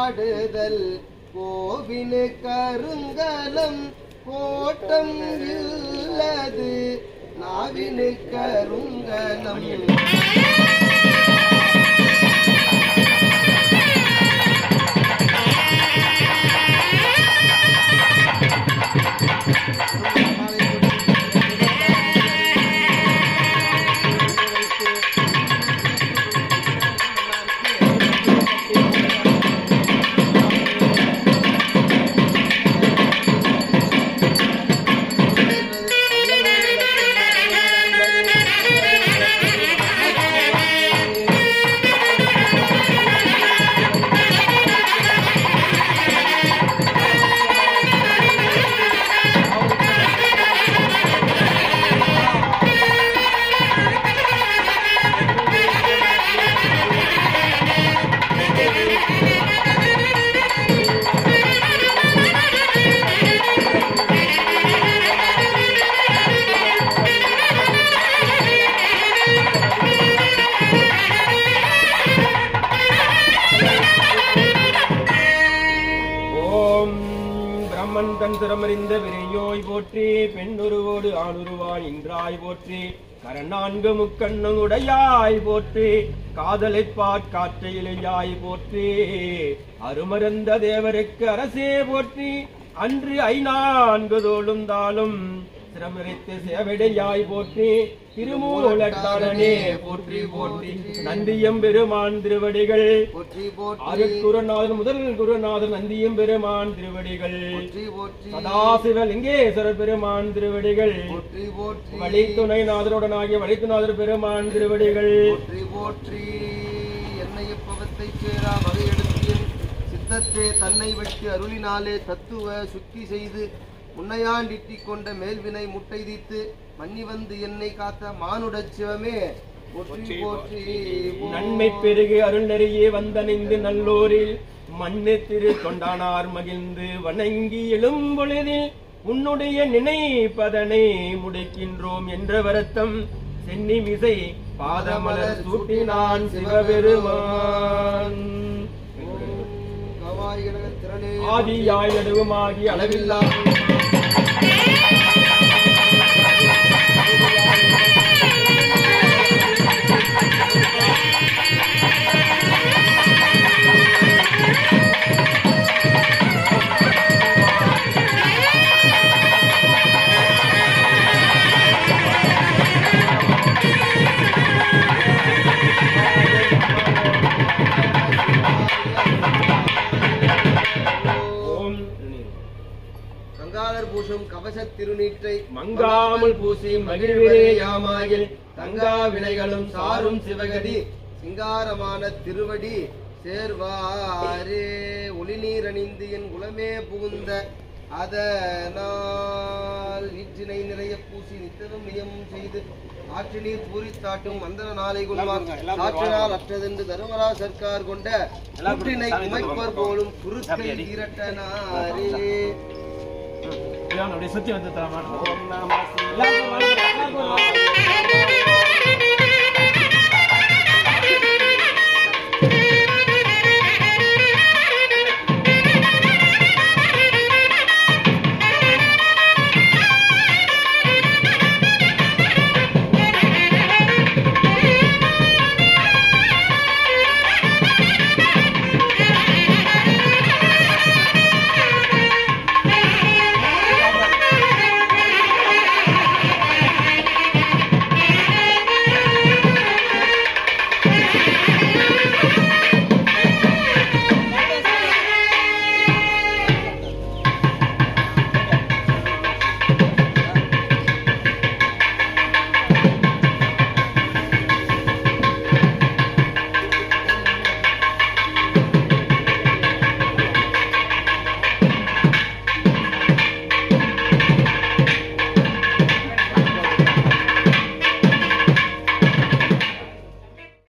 பாடுதல் கோவினு கருங்கலம் கோட்டம் இல்லது நாவினு கருங்கலம் திறமறிந்த விரையோய் போற்றி பெண்ணுருவோடு ஆணுருவான் இன்றாய் போற்றி கரநான்கு முக்கண்ணுடையாய் போற்றி காதலைப்பாற் காற்றையிலையாய் போற்றி அருமருந்த தேவருக்கு அரசே போற்றி அன்று ஐநான்கு தோளும் தாளும் சிரமரித்து சேவடையாய் போற்றி திருமூலட்டாரனே போற்றி போற்றி நந்தியம் பெருமான் திருவடிகள் அருட்குருநாதன் முதல் குருநாதன் நந்தியம் பெருமான் திருவடிகள் சதாசிவ லிங்கேஸ்வரர் பெருமான் திருவடிகள் வழித்துணைநாதருடனாகிய வழித்துநாதர் பெருமான் திருவடிகள் என்னையப்பவத்தை சேரா வகையெடுத்தியன் சித்தத்தே தன்னை வெட்டி அருளினாலே தத்துவ சுத்தி செய்து முன்னையாண்டிட்டிக் கொண்ட மேல்வினை முட்டை தீத்து மன்னி வந்து என்னை காத்த மானுடச் சிவமே போற்றி போற்றி நன்மை பெருகு அருள் நெறியே வந்தணிந்து நல்லோரில் மண்ணு திரு தொண்டானார் மகிழ்ந்து வணங்கி எழும்பொழுதில் உன்னுடைய நினைப்பதனை முடிக்கின்றோம் என்ற வருத்தம் சென்னி மிசை பாதமலர் சூட்டினான் சிவபெருமான் ஆதியாய் நடுவுமாகி அளவில்லா கவசத் திருநீற்றை மங்காமல் பூசி மகிழ்விரேயாமாயில் தங்கா வினைகளும் சாரும் சிவகதி சிங்காரமான திருவடி சேர்வாரே ஒளிநீர் அணிந்து என் குலமே புகுந்த அதனால் ஈற்றினை நிறைய பூசி நித்ததும் நியமம் செய்து ஆற்று நீர் பூரித்தாட்டும் மந்தன நாளை கொள்வார் ஆற்றினால் அற்றதென்று தருமரா சர்க்கார் கொண்ட கூற்றினை குமைப்பர் போலும் குருத்தை திரட்டனாரே சுத்தி வந்து